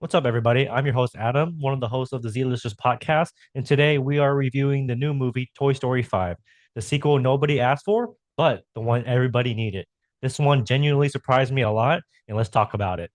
What's up, everybody? I'm your host, Adam, one of the hosts of the Z-Listers podcast, and today we are reviewing the new movie Toy Story 5, the sequel nobody asked for, but the one everybody needed. This one genuinely surprised me a lot, and let's talk about it.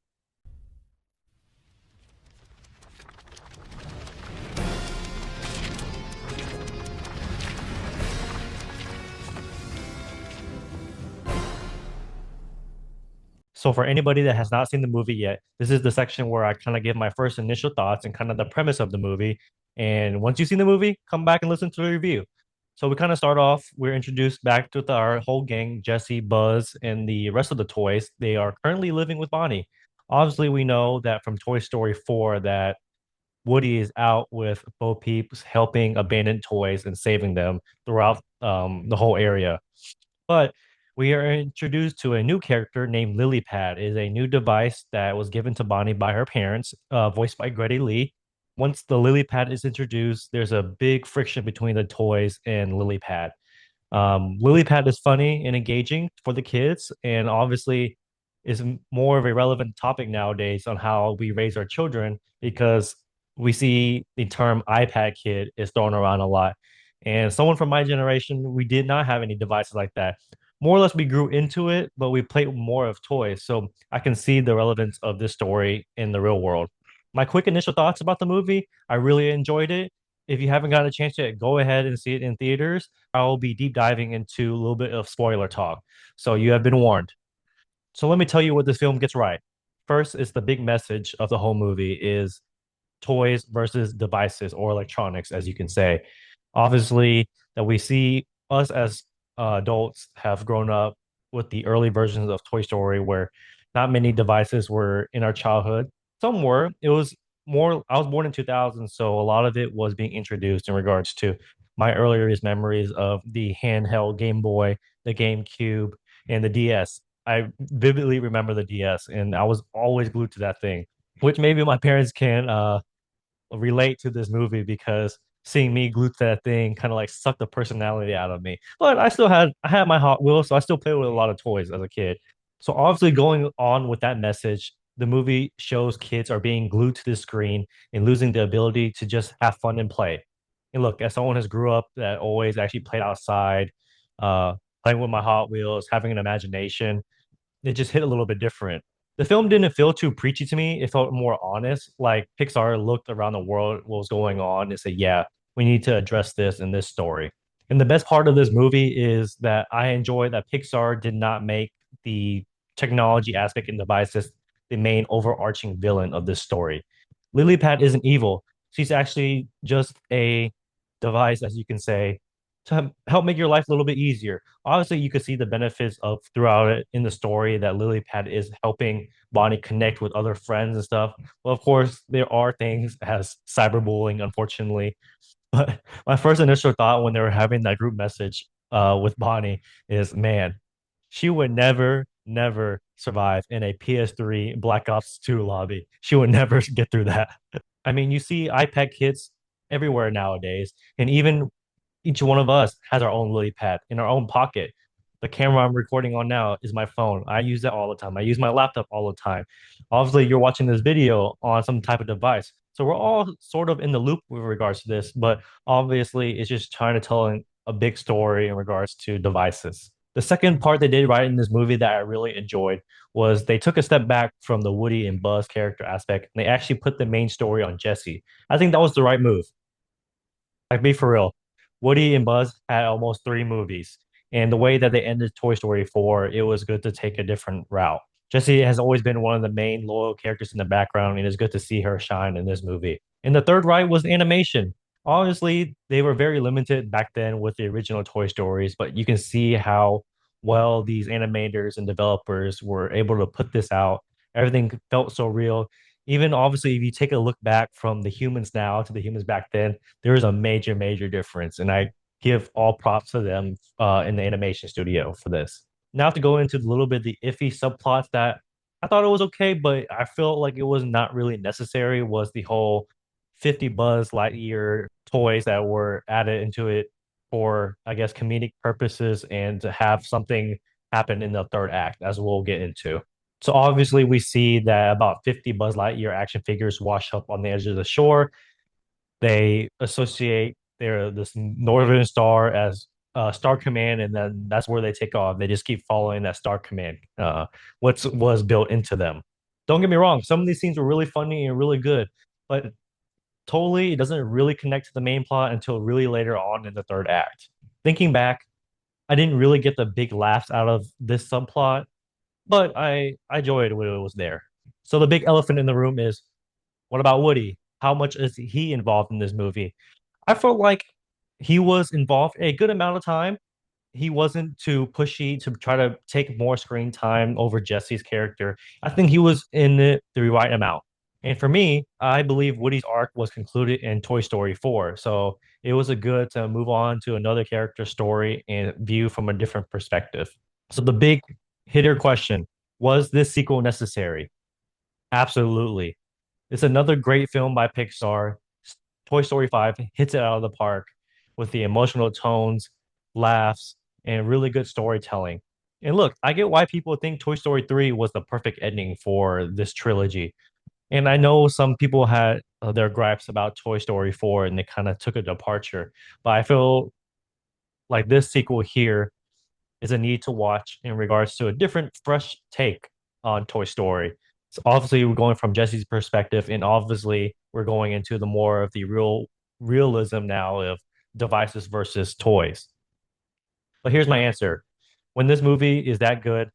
So, for anybody that has not seen the movie yet, this is the section where I kind of give my first initial thoughts and kind of the premise of the movie. And once you've seen the movie, come back and listen to the review. So we kind of start off, we're introduced back to our whole gang, Jessie, Buzz, and the rest of the toys. They are currently living with Bonnie. Obviously, we know that from Toy Story 4 that Woody is out with Bo Peeps helping abandoned toys and saving them throughout the whole area. But we are introduced to a new character named Lily Pad. It is a new device that was given to Bonnie by her parents, voiced by Grady Lee. Once the Lily Pad is introduced, there's a big friction between the toys and Lily Pad. Lily Pad is funny and engaging for the kids, and obviously is more of a relevant topic nowadays on how we raise our children because we see the term iPad kid is thrown around a lot. And someone from my generation, we did not have any devices like that. More or less, we grew into it, but we played more of toys. So I can see the relevance of this story in the real world. My quick initial thoughts about the movie, I really enjoyed it. If you haven't gotten a chance yet, go ahead and see it in theaters. I will be deep diving into a little bit of spoiler talk. So you have been warned. So let me tell you what this film gets right. First is the big message of the whole movie is toys versus devices or electronics, as you can say. Obviously, that we see us as adults have grown up with the early versions of Toy Story where not many devices were in our childhood. Some were. It was more, I was born in 2000, so a lot of it was being introduced in regards to my earliest memories of the handheld Game Boy, the GameCube, and the DS. I vividly remember the DS, and I was always glued to that thing, which maybe my parents can relate to this movie because seeing me glued to that thing kind of like sucked the personality out of me. But I had my Hot Wheels, so I still played with a lot of toys as a kid. So obviously going on with that message, the movie shows kids are being glued to the screen and losing the ability to just have fun and play. And look, as someone has grew up that always actually played outside, uh, playing with my Hot Wheels, having an imagination, it just hit a little bit different. The film didn't feel too preachy to me. It felt more honest. Like Pixar looked around the world, what was going on, and said, yeah, we need to address this in this story. And the best part of this movie is that I enjoy that Pixar did not make the technology aspect and devices the main overarching villain of this story. Lily Pad isn't evil. She's actually just a device, as you can say, to help make your life a little bit easier. Obviously, you could see the benefits of throughout it in the story that Lily Pad is helping Bonnie connect with other friends and stuff. Well, of course, there are things as cyberbullying, unfortunately. But my first initial thought when they were having that group message with Bonnie is, man, she would never survive in a PS3 Black Ops 2 lobby. She would never get through that. I mean, you see iPad kids everywhere nowadays, and even each one of us has our own lily pad in our own pocket. The camera I'm recording on now is my phone. I use that all the time. I use my laptop all the time. Obviously, you're watching this video on some type of device. So we're all sort of in the loop with regards to this, but obviously it's just trying to tell a big story in regards to devices. The second part they did right in this movie that I really enjoyed was they took a step back from the Woody and Buzz character aspect and they actually put the main story on Jessie. I think that was the right move. Like, be for real. Woody and Buzz had almost three movies, and the way that they ended Toy Story 4, it was good to take a different route. Jessie has always been one of the main loyal characters in the background, and it's good to see her shine in this movie. And the third right was animation. Obviously, they were very limited back then with the original Toy Stories, but you can see how well these animators and developers were able to put this out. Everything felt so real. Even obviously, if you take a look back from the humans now to the humans back then, there is a major difference. And I give all props to them in the animation studio for this. Now to go into a little bit the iffy subplots that I thought it was okay, but I felt like it was not really necessary was the whole 50 Buzz Lightyear toys that were added into it for, I guess, comedic purposes and to have something happen in the third act, as we'll get into. So obviously we see that about 50 Buzz Lightyear action figures wash up on the edge of the shore. They associate their this Northern Star as Star Command, and then that's where they take off. They just keep following that Star Command, what was built into them. Don't get me wrong, some of these scenes were really funny and really good, but totally it doesn't really connect to the main plot until really later on in the third act. Thinking back, I didn't really get the big laughs out of this subplot, but I enjoyed when it was there. So the big elephant in the room is, what about Woody? How much is he involved in this movie? I felt like he was involved a good amount of time. He wasn't too pushy to try to take more screen time over Jesse's character. I think he was in it the right amount. And for me, I believe Woody's arc was concluded in Toy Story 4. So it was a good to move on to another character story and view from a different perspective. So the big hitter question, was this sequel necessary? Absolutely. It's another great film by Pixar. Toy Story 5 hits it out of the park with the emotional tones, laughs, and really good storytelling. And look, I get why people think Toy Story 3 was the perfect ending for this trilogy. And I know some people had their gripes about Toy Story 4 and they kind of took a departure. But I feel like this sequel here is a need to watch in regards to a different, fresh take on Toy Story. So obviously, we're going from Jesse's perspective, and obviously, we're going into the more of the realism now of devices versus toys. But here's my answer: when this movie is that good,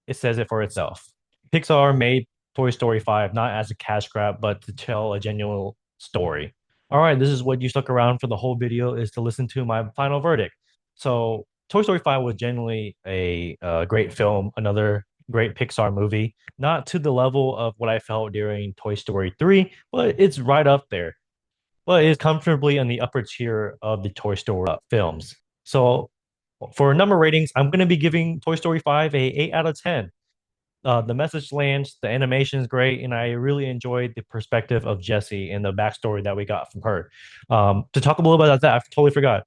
it says it for itself. Pixar made Toy Story 5 not as a cash grab, but to tell a genuine story. All right, this is what you stuck around for the whole video is to listen to my final verdict. So, Toy Story 5 was genuinely a great film, another great Pixar movie. Not to the level of what I felt during Toy Story 3, but it's right up there. But it's comfortably in the upper tier of the Toy Story films. So, for number ratings, I'm going to be giving Toy Story 5 a 8 out of 10. The message lands, the animation is great, and I really enjoyed the perspective of Jessie and the backstory that we got from her. To talk a little bit about that, I totally forgot.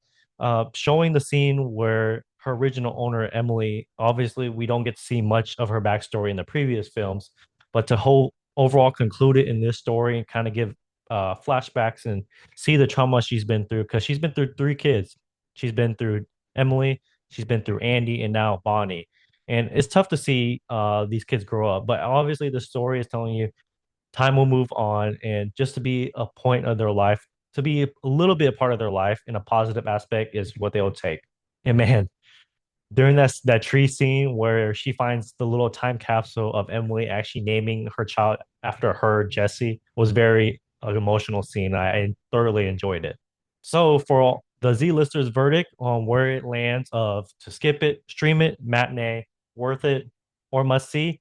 Showing the scene where her original owner, Emily, obviously we don't get to see much of her backstory in the previous films, but to whole overall conclude it in this story and kind of give flashbacks and see the trauma she's been through, because she's been through three kids. She's been through Emily, she's been through Andy, and now Bonnie. And it's tough to see these kids grow up, but obviously the story is telling you time will move on, and just to be a point of their life, to be a little bit a part of their life in a positive aspect is what they'll take. And man, during that tree scene where she finds the little time capsule of Emily actually naming her child after her, Jessie, was very emotional scene. I thoroughly enjoyed it. So for the Z-listers verdict on where it lands of to skip it, stream it, matinee, worth it, or must see,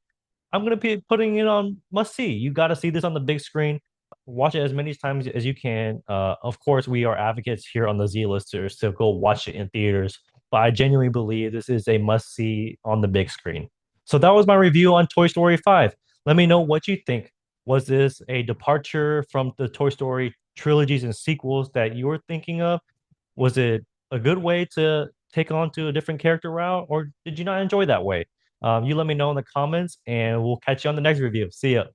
I'm gonna be putting it on must see. You got to see this on the big screen. Watch it as many times as you can. Of course, we are advocates here on the Z-listers to go watch it in theaters, but I genuinely believe this is a must see on the big screen. So that was my review on Toy Story 5. Let me know what you think. Was this a departure from the Toy Story trilogies and sequels that you were thinking of? Was it a good way to take on to a different character route, or did you not enjoy that way? You let me know in the comments, and we'll catch you on the next review. See ya.